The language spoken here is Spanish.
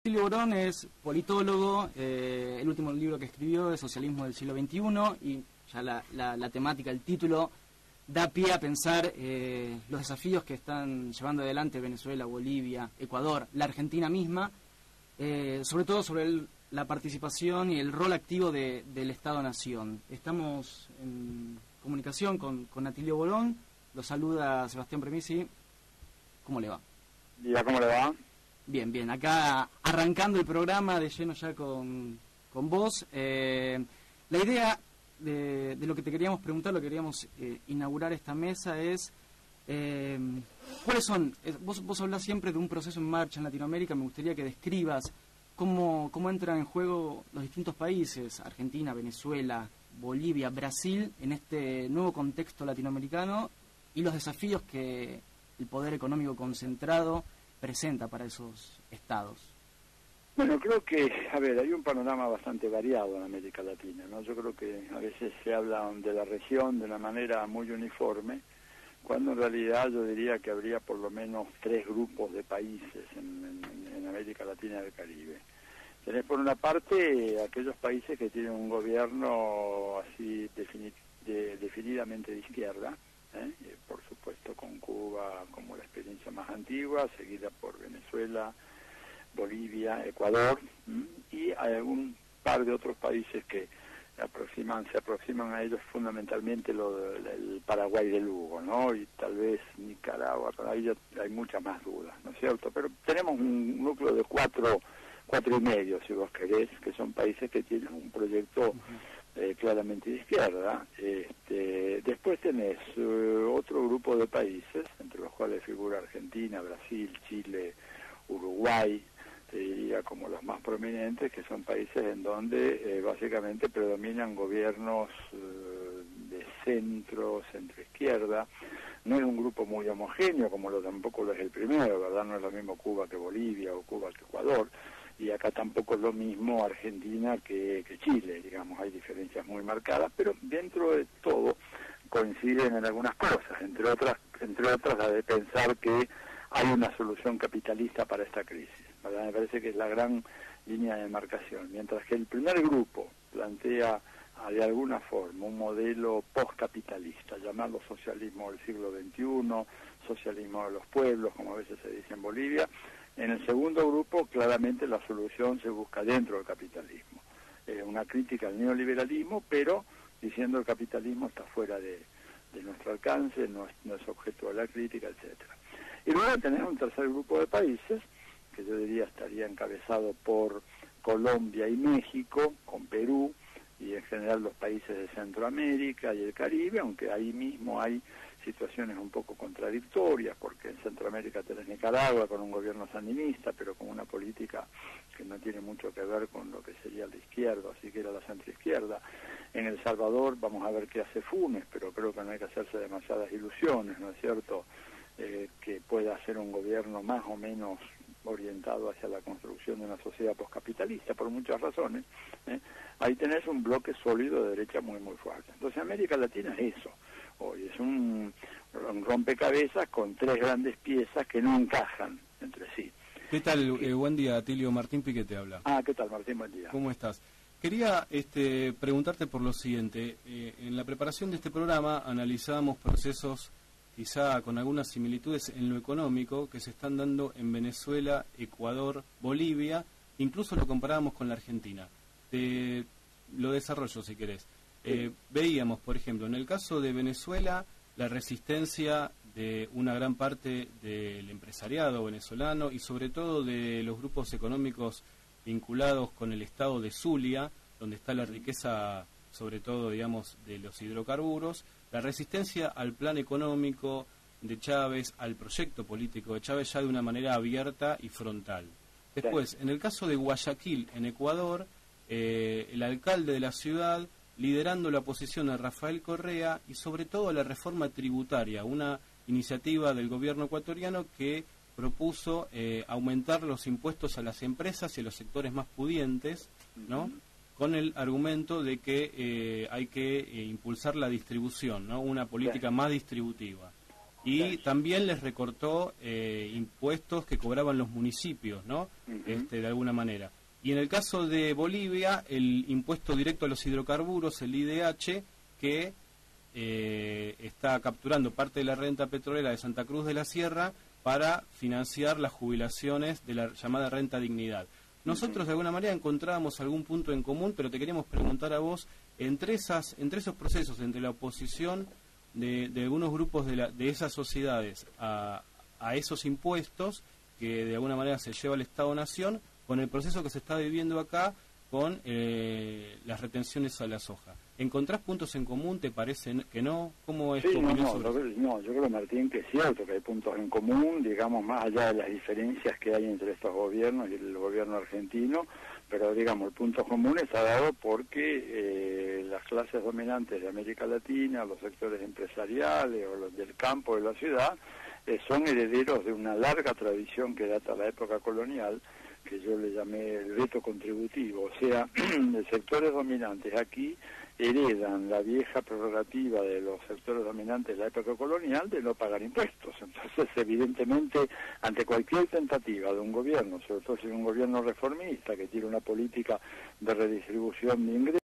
Atilio Borón es politólogo, el último libro que escribió es Socialismo del siglo XXI, y ya la temática, el título, da pie a pensar los desafíos que están llevando adelante Venezuela, Bolivia, Ecuador, la Argentina misma, sobre todo sobre la participación y el rol activo del Estado-Nación. Estamos en comunicación con Atilio Borón, lo saluda Sebastián Premisi. ¿Cómo le va? Diga, ¿cómo le va? Bien, bien. Acá arrancando el programa de lleno ya con vos. La idea de lo que te queríamos preguntar, lo que queríamos inaugurar esta mesa es ¿cuáles son? Vos hablás siempre de un proceso en marcha en Latinoamérica. Me gustaría que describas cómo entran en juego los distintos países, Argentina, Venezuela, Bolivia, Brasil, en este nuevo contexto latinoamericano y los desafíos que el poder económico concentrado presenta para esos estados. Bueno, creo que, hay un panorama bastante variado en América Latina, ¿no? Yo creo que a veces se habla de la región de una manera muy uniforme, cuando en realidad yo diría que habría por lo menos 3 grupos de países en América Latina y el Caribe. Tenés por una parte aquellos países que tienen un gobierno así definidamente de izquierda, por supuesto con Cuba como la experiencia más antigua, seguida por Venezuela, Bolivia, Ecuador, y hay un par de otros países que se aproximan a ellos, fundamentalmente el Paraguay de Lugo, ¿no? Y tal vez Nicaragua, pero ahí ya hay muchas más dudas, ¿no es cierto? Pero tenemos un núcleo de cuatro y medio, si vos querés, que son países que tienen un proyecto claramente de izquierda. Después tenés otro grupo de países, entre los cuales figura Argentina, Brasil, Chile, Uruguay, te diría como los más prominentes, que son países en donde básicamente predominan gobiernos de centro-izquierda. No es un grupo muy homogéneo, como tampoco lo es el primero, ¿verdad? No es lo mismo Cuba que Bolivia o Cuba que Ecuador, y acá tampoco es lo mismo Argentina que Chile, digamos, hay diferencias muy marcadas, pero dentro de todo coinciden en algunas cosas, entre otras la de pensar que hay una solución capitalista para esta crisis, ¿verdad? Me parece que es la gran línea de demarcación, mientras que el primer grupo plantea de alguna forma un modelo postcapitalista, llamarlo socialismo del siglo XXI, socialismo de los pueblos, como a veces se dice en Bolivia. En el segundo grupo, claramente la solución se busca dentro del capitalismo. Una crítica al neoliberalismo, pero diciendo el capitalismo está fuera de nuestro alcance, no es objeto de la crítica, etcétera. Y luego tenemos un tercer grupo de países, que yo diría estaría encabezado por Colombia y México, con Perú, y en general los países de Centroamérica y el Caribe, aunque ahí mismo hay situaciones un poco contradictorias, porque en Centroamérica tenés Nicaragua con un gobierno sandinista, pero con una política que no tiene mucho que ver con lo que sería la izquierda, así que era la centroizquierda. En El Salvador vamos a ver qué hace Funes, pero creo que no hay que hacerse demasiadas ilusiones, ¿no es cierto?, que pueda ser un gobierno más o menos orientado hacia la construcción de una sociedad poscapitalista, por muchas razones. Ahí tenés un bloque sólido de derecha muy, muy fuerte. Entonces América Latina es eso. Hoy es un rompecabezas con 3 grandes piezas que no encajan entre sí. ¿Qué tal? Buen día, Atilio. Martín Piqué te habla. ¿Qué tal, Martín? Buen día. ¿Cómo estás? Quería preguntarte por lo siguiente. En la preparación de este programa analizábamos procesos quizá con algunas similitudes en lo económico que se están dando en Venezuela, Ecuador, Bolivia, incluso lo comparábamos con la Argentina. Lo desarrollo si querés. Veíamos, por ejemplo, en el caso de Venezuela, la resistencia de una gran parte del empresariado venezolano y sobre todo de los grupos económicos vinculados con el estado de Zulia, donde está la riqueza, sobre todo, digamos, de los hidrocarburos, la resistencia al plan económico de Chávez, al proyecto político de Chávez, ya de una manera abierta y frontal. Después, en el caso de Guayaquil, en Ecuador, el alcalde de la ciudad liderando la oposición a Rafael Correa y sobre todo a la reforma tributaria, una iniciativa del gobierno ecuatoriano que propuso aumentar los impuestos a las empresas y a los sectores más pudientes, ¿no?, con el argumento de que hay que impulsar la distribución, ¿no?, una política más distributiva. y también les recortó impuestos que cobraban los municipios, ¿no? De alguna manera. Y en el caso de Bolivia, el impuesto directo a los hidrocarburos, el IDH, que está capturando parte de la renta petrolera de Santa Cruz de la Sierra para financiar las jubilaciones de la llamada renta dignidad. Nosotros de alguna manera encontrábamos algún punto en común, pero te queríamos preguntar a vos, entre esos procesos, entre la oposición de algunos grupos de esas sociedades a esos impuestos que de alguna manera se lleva el Estado-Nación, con el proceso que se está viviendo acá con las retenciones a la soja. ¿Encontrás puntos en común? ¿Te parece que no? ¿Cómo es tu opinión sobre eso? Yo creo, Martín, que es cierto que hay puntos en común, digamos, más allá de las diferencias que hay entre estos gobiernos y el gobierno argentino, pero, digamos, el punto común está dado porque las clases dominantes de América Latina, los sectores empresariales o los del campo de la ciudad, son herederos de una larga tradición que data de la época colonial, que yo le llamé el veto contributivo, o sea, los sectores dominantes aquí heredan la vieja prerrogativa de los sectores dominantes de la época colonial de no pagar impuestos. Entonces, evidentemente, ante cualquier tentativa de un gobierno, sobre todo si es un gobierno reformista que tiene una política de redistribución de ingresos,